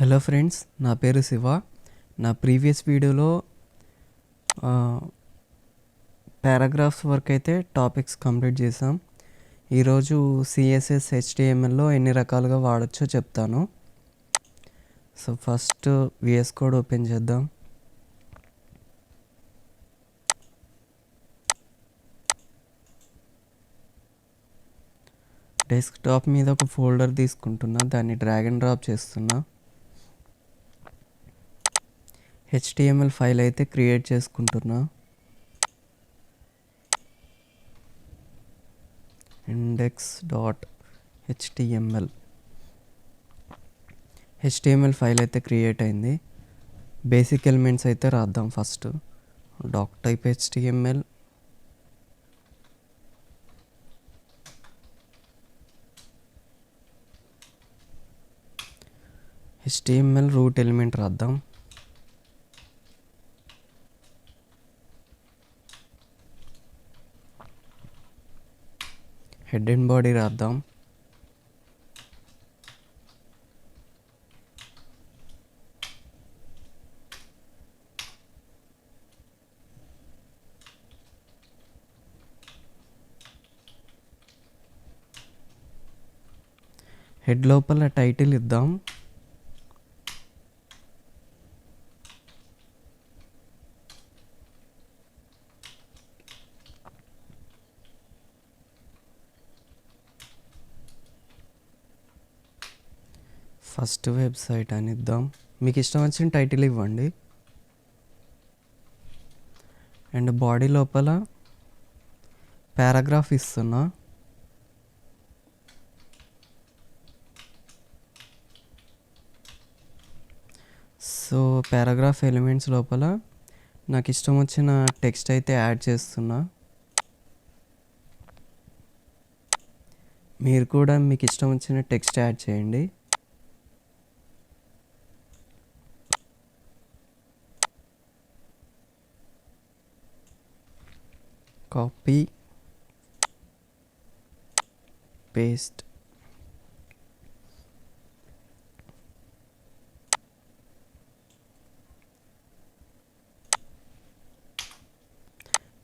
Hello friends, నా పేరు శివ. నా ప్రీవియస్ వీడియోలో పారాగ్రాఫ్స్ వరకు అయితే టాపిక్స్ కంప్లీట్ చేసాం. ఈరోజు సిఎస్ఎస్ హెచ్టిఎంఎల్లో ఎన్ని రకాలుగా వాడచ్చో చెప్తాను. సో ఫస్ట్ Vscode ఓపెన్ చేద్దాం. డెస్క్టాప్ మీద ఒక ఫోల్డర్ తీసుకుంటున్నా, దాన్ని డ్రాగ్ అండ్ డ్రాప్ చేస్తున్నా. HTML ఫైల్ అయితే క్రియేట్ చేసుకుంటున్నా. index.html HTML ఫైల్ అయితే క్రియేట్ అయింది. బేసిక్ ఎలిమెంట్స్ అయితే రాద్దాం. First doc type HTML, HTML root element రాద్దాం. హెడ్ అండ్ బాడీ రాద్దాం. హెడ్ లోపల టైటిల్ ఇద్దాం. ఫస్ట్ వెబ్సైట్ అని ఇద్దాం. మీకు ఇష్టం వచ్చిన టైటిల్ ఇవ్వండి. అండ్ బాడీ లోపల పారాగ్రాఫ్ ఇస్తున్నా. సో పారాగ్రాఫ్ ఎలిమెంట్స్ లోపల నాకు ఇష్టం వచ్చిన టెక్స్ట్ అయితే యాడ్ చేస్తున్నా. మీరు కూడా మీకు ఇష్టం వచ్చిన టెక్స్ట్ యాడ్ చేయండి. Copy paste.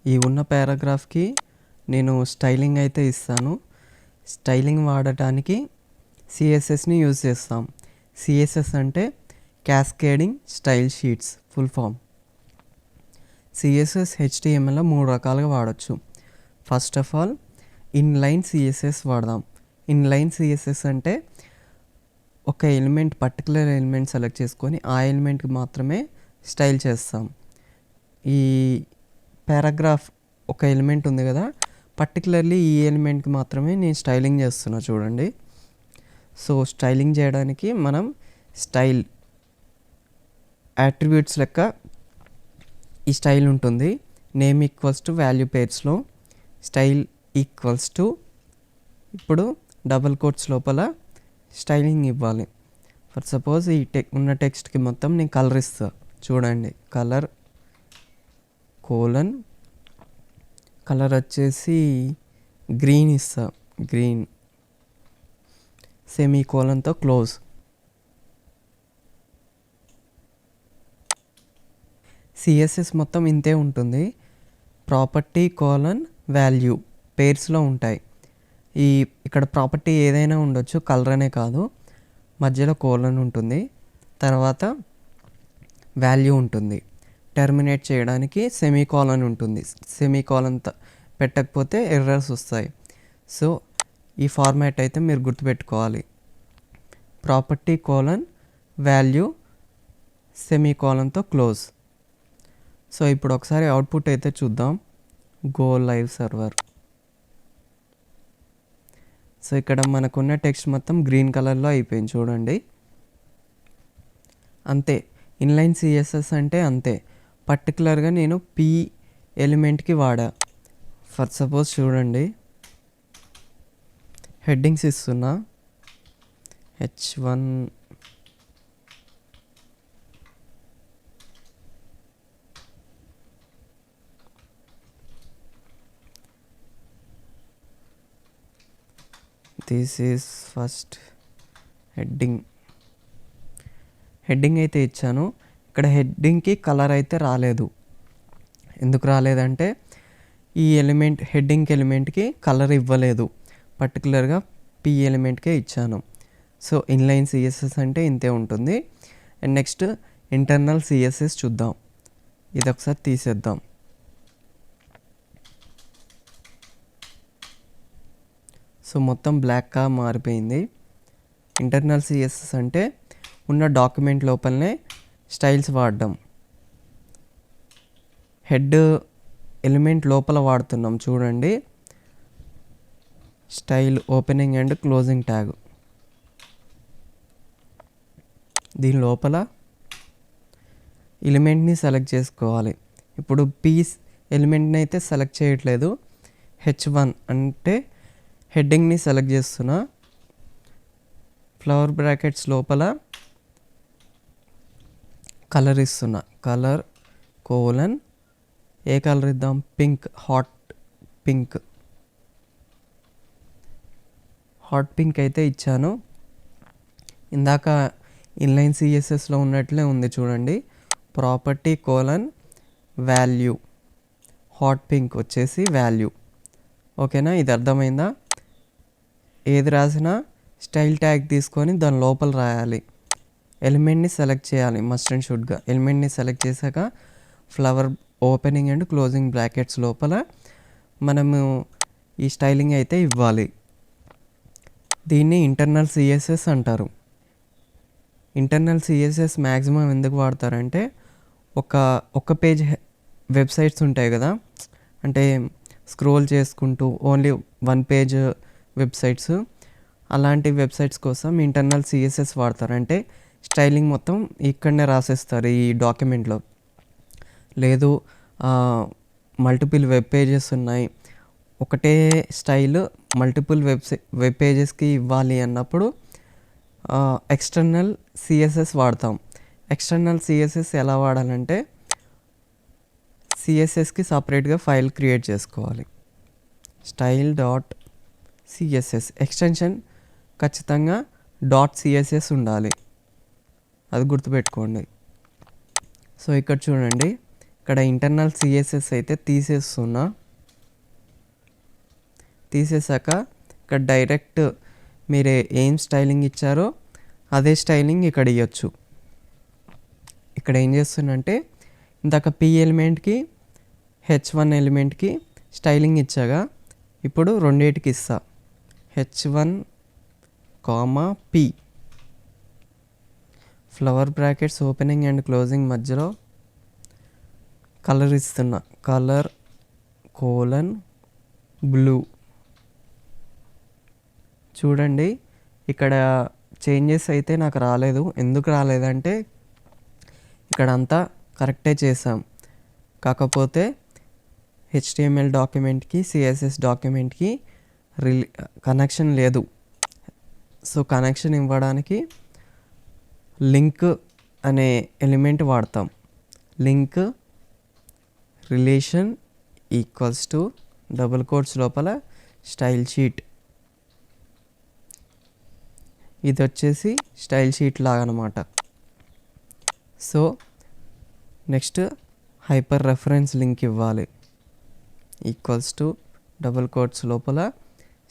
ఈ ఉన్న పారాగ్రాఫ్కి నేను స్టైలింగ్ అయితే ఇస్తాను. స్టైలింగ్ వాడటానికి సిఎస్ఎస్ని యూజ్ చేస్తాం. సిఎస్ఎస్ అంటే cascading style sheets full form. CSS హెచ్టిఎంఎల్లో 3 రకాలుగా వాడచ్చు. First of all inline CSS వాడదాం. ఇన్లైన్ సిఎస్ఎస్ అంటే ఒక ఎలిమెంట్, పర్టికులర్ ఎలిమెంట్ సెలెక్ట్ చేసుకొని ఆ ఎలిమెంట్కి మాత్రమే స్టైల్ చేస్తాం. ఈ పారాగ్రాఫ్ ఒక ఎలిమెంట్ ఉంది కదా, పర్టికులర్లీ ఈ ఎలిమెంట్కి మాత్రమే నేను స్టైలింగ్ చేస్తున్నా చూడండి. సో స్టైలింగ్ చేయడానికి మనం స్టైల్ అట్రిబ్యూట్స్ లెక్క ఈ స్టైల్ ఉంటుంది. నేమ్ ఈక్వల్స్ టు వాల్యూ పేర్స్లో స్టైల్ ఈక్వల్స్ టు, ఇప్పుడు డబుల్ కోట్స్ లోపల స్టైలింగ్ ఇవ్వాలి. ఫర్ సపోజ్ ఈ ఉన్న టెక్స్ట్కి మొత్తం నేను కలర్ ఇస్తా చూడండి. కలర్ కోలన్, కలర్ వచ్చేసి గ్రీన్ ఇస్తా, గ్రీన్ సెమీ కోలన్తో క్లోజ్. సిఎస్ఎస్ మొత్తం ఇంతే ఉంటుంది. ప్రాపర్టీ కోలన్ వాల్యూ పేర్స్లో ఉంటాయి. ఇక్కడ ప్రాపర్టీ ఏదైనా ఉండొచ్చు, కలర్ అనే కాదు. మధ్యలో కోలన్ ఉంటుంది, తర్వాత వాల్యూ ఉంటుంది. టెర్మినేట్ చేయడానికి సెమీ కోలన్ ఉంటుంది. సెమీ కోలన్ పెట్టకపోతే ఎర్రర్స్ వస్తాయి. సో ఈ ఫార్మాట్ అయితే మీరు గుర్తుపెట్టుకోవాలి. ప్రాపర్టీ కోలన్ వాల్యూ సెమీ కోలన్తో క్లోజ్. సో ఇప్పుడు ఒకసారి అవుట్పుట్ అయితే చూద్దాం. Go live server. సో ఇక్కడ మనకున్న టెక్స్ట్ మొత్తం గ్రీన్ కలర్లో అయిపోయింది చూడండి. అంతే, ఇన్లైన్ సిఎస్ఎస్ అంటే అంతే. పర్టికులర్గా నేను పీ ఎలిమెంట్కి వాడా. ఫర్ సపోజ్ చూడండి, హెడ్డింగ్స్ ఇస్తున్నా. H1 this is first heading. Heading అయితే ఇచ్చాను. ఇక్కడ హెడ్డింగ్కి కలర్ అయితే రాలేదు. ఎందుకు రాలేదంటే ఈ ఎలిమెంట్ హెడ్డింగ్ ఎలిమెంట్కి కలర్ ఇవ్వలేదు, పర్టికులర్గా పి ఎలిమెంట్కే ఇచ్చాను. సో ఇన్లైన్ సిఎస్ఎస్ అంటే ఇంతే ఉంటుంది. అండ్ నెక్స్ట్ ఇంటర్నల్ సిఎస్ఎస్ చూద్దాం. ఇది ఒకసారి తీసేద్దాం. సో మొత్తం బ్లాక్గా మారిపోయింది. ఇంటర్నల్ సిఎస్ఎస్ అంటే ఉన్న డాక్యుమెంట్ లోపలనే స్టైల్స్ వాడడం. హెడ్ ఎలిమెంట్ లోపల వాడుతున్నాం చూడండి, style opening and closing tag. దీని లోపల ఎలిమెంట్ని సెలెక్ట్ చేసుకోవాలి. ఇప్పుడు పీస్ ఎలిమెంట్ని అయితే సెలెక్ట్ చేయట్లేదు, H1 అంటే హెడ్డింగ్ని సెలెక్ట్ చేస్తున్నా. ఫ్లవర్ బ్రాకెట్స్ లోపల కలర్ ఇస్తున్నా, కలర్ కోలన్, ఏ కలర్ ఇద్దాం, పింక్, హాట్ పింక్ అయితే ఇచ్చాను. ఇందాక ఇన్లైన్ సిఎస్ఎస్లో ఉన్నట్లే ఉంది చూడండి, property colon value, hot pink వచ్చేసి వాల్యూ. ఓకేనా, ఇది అర్థమైందా? ఏది రాసినా స్టైల్ ట్యాగ్ తీసుకొని దాని లోపల రాయాలి. ఎలిమెంట్ని సెలెక్ట్ చేయాలి మస్ట్ అండ్ షుడ్గా. ఎలిమెంట్ని సెలెక్ట్ చేశాక flower opening and closing brackets లోపల మనము ఈ స్టైలింగ్ అయితే ఇవ్వాలి. దీన్ని ఇంటర్నల్ సిఎస్ఎస్ అంటారు. ఇంటర్నల్ సిఎస్ఎస్ మ్యాక్సిమం ఎందుకు వాడతారంటే ఒక పేజ్ వెబ్సైట్స్ ఉంటాయి కదా, అంటే స్క్రోల్ చేసుకుంటూ ఓన్లీ వన్ పేజ్ వెబ్సైట్స్, అలాంటి వెబ్సైట్స్ కోసం ఇంటర్నల్ సిఎస్ఎస్ వాడతారు. అంటే స్టైలింగ్ మొత్తం ఇక్కడనే రాసేస్తారు ఈ డాక్యుమెంట్లో. లేదు మల్టిపుల్ వెబ్ పేజెస్ ఉన్నాయి, ఒకటే స్టైల్ మల్టిపుల్ వెబ్ పేజెస్కి ఇవ్వాలి అన్నప్పుడు ఎక్స్టర్నల్ సిఎస్ఎస్ వాడతాం. ఎక్స్టర్నల్ సిఎస్ఎస్ ఎలా వాడాలంటే సిఎస్ఎస్కి సపరేట్గా ఫైల్ క్రియేట్ చేసుకోవాలి. స్టైల్ డాట్ సిఎస్ఎస్ ఎక్స్టెన్షన్ ఖచ్చితంగా డాట్ సిఎస్ఎస్ ఉండాలి, అది గుర్తుపెట్టుకోండి. సో ఇక్కడ చూడండి, ఇక్కడ ఇంటర్నల్ సిఎస్ఎస్ అయితే తీసేసాక ఇక్కడ డైరెక్ట్ మీరు ఏం స్టైలింగ్ ఇచ్చారో అదే స్టైలింగ్ ఇక్కడ ఇవ్వచ్చు. ఇక్కడ ఏం చేస్తున్నంటే ఇందాక పి ఎలిమెంట్కి H1 ఎలిమెంట్కి స్టైలింగ్ ఇచ్చాగా, ఇప్పుడు రెండింటికి ఇస్తా, H1, P, flower brackets opening and closing మధ్యలో కలర్ ఇస్తున్నా, కలర్ కోలన్ బ్లూ. చూడండి ఇక్కడ చేంజెస్ అయితే నాకు రాలేదు. ఎందుకు రాలేదంటే ఇక్కడ అంతా కరెక్టే చేసాం, కాకపోతే HTML డాక్యుమెంట్కి CSS డాక్యుమెంట్కి కనెక్షన్ లేదు. సో కనెక్షన్ ఇవ్వడానికి లింక్ అనే ఎలిమెంట్ వాడతాం. Link relation equals to double quotes లోపల స్టైల్ షీట్. ఇది వచ్చేసి స్టైల్ షీట్ లాగా అనమాట. So next hyper reference link ఇవ్వాలి, ఈక్వల్స్ టు డబుల్ కోట్స్ లోపల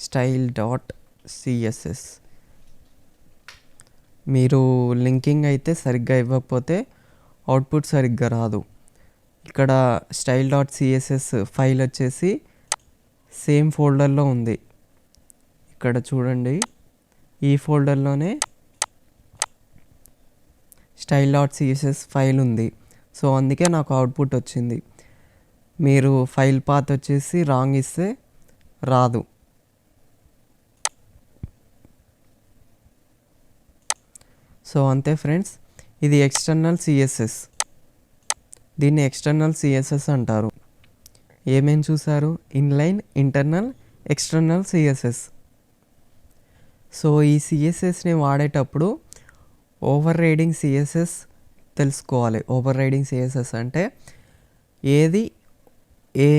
స్టైల్ డాట్ సిఎస్ఎస్. మీరు లింకింగ్ అయితే సరిగ్గా ఇవ్వకపోతే అవుట్పుట్ సరిగ్గా రాదు. ఇక్కడ స్టైల్ డాట్ సిఎస్ఎస్ ఫైల్ వచ్చేసి సేమ్ ఫోల్డర్లో ఉంది. ఇక్కడ చూడండి, ఈ ఫోల్డర్లోనే స్టైల్ డాట్ సిఎస్ఎస్ ఫైల్ ఉంది. సో అందుకే నాకు అవుట్పుట్ వచ్చింది. మీరు ఫైల్ పాత్ వచ్చేసి రాంగ్ ఇస్తే రాదు. సో అంతే ఫ్రెండ్స్, ఇది ఎక్స్టర్నల్ సిఎస్ఎస్. దీన్ని ఎక్స్టర్నల్ సిఎస్ఎస్ అంటారు. ఏమేం చూసారు? Inline, internal, external CSS. So ఈ సిఎస్ఎస్ని వాడేటప్పుడు ఓవర్ రైడింగ్ సిఎస్ఎస్ తెలుసుకోవాలి. ఓవర్ రైడింగ్ సిఎస్ఎస్ అంటే ఏది ఏ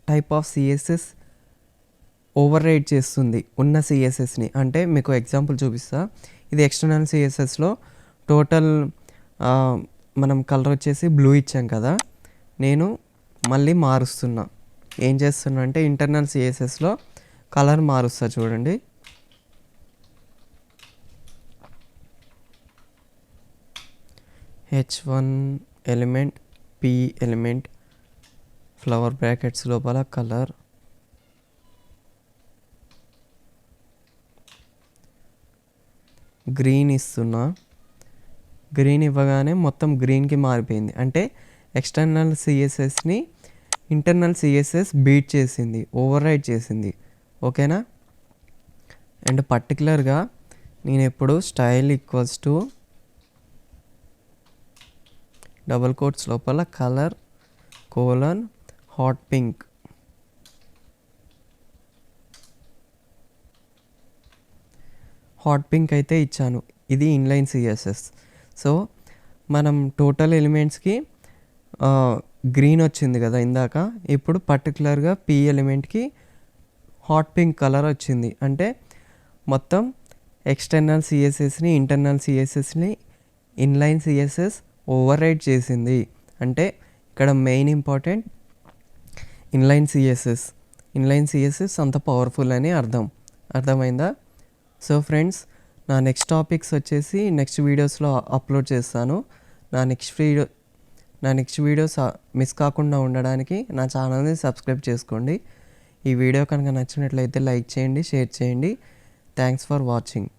type of CSS override చేస్తుంది ఉన్న సిఎస్ఎస్ని. అంటే మీకు ఎగ్జాంపుల్ చూపిస్తా. ఇది ఎక్స్టర్నల్ సిఎస్ఎస్లో టోటల్ మనం కలర్ వచ్చేసి బ్లూ ఇచ్చాం కదా, నేను మళ్ళీ మారుస్తున్నా. ఏం చేస్తున్నా అంటే ఇంటర్నల్ సిఎస్ఎస్లో కలర్ మారుస్తా చూడండి. h1 element, p element, flower brackets లోపల కలర్, గ్రీన్ ఇస్తున్నా. గ్రీన్ ఇవ్వగానే మొత్తం గ్రీన్కి మారిపోయింది. అంటే ఎక్స్టర్నల్ సిఎస్ఎస్ని ఇంటర్నల్ సిఎస్ఎస్ బీట్ చేసింది, ఓవర్ రైడ్ చేసింది. ఓకేనా. అండ్ పర్టికులర్గా నేను ఎప్పుడు style equals to double quotes లోపల colour colon hot pink, hot pink అయితే ఇచ్చాను. ఇది ఇన్లైన్ సిఎస్ఎస్. సో మనం టోటల్ ఎలిమెంట్స్కి గ్రీన్ వచ్చింది కదా ఇందాక, ఇప్పుడు పర్టికులర్గా పీ ఎలిమెంట్కి హాట్ పింక్ కలర్ వచ్చింది. అంటే మొత్తం ఎక్స్టర్నల్ సిఎస్ఎస్ని ఇంటర్నల్ సిఎస్ఎస్ని ఇన్లైన్ సిఎస్ఎస్ ఓవర్ రైడ్ చేసింది. అంటే ఇక్కడ మెయిన్ ఇంపార్టెంట్ ఇన్లైన్ సిఎస్ఎస్ అంత పవర్ఫుల్ అని అర్థమైందా? సో ఫ్రెండ్స్, నా నెక్స్ట్ టాపిక్స్ వచ్చేసి నెక్స్ట్ వీడియోస్లో అప్లోడ్ చేస్తాను. నా నెక్స్ట్ వీడియోస్ మిస్ కాకుండా ఉండడానికి నా ఛానల్ని సబ్స్క్రైబ్ చేసుకోండి. ఈ వీడియో కనుక నచ్చినట్లయితే లైక్ చేయండి, షేర్ చేయండి. Thanks for watching.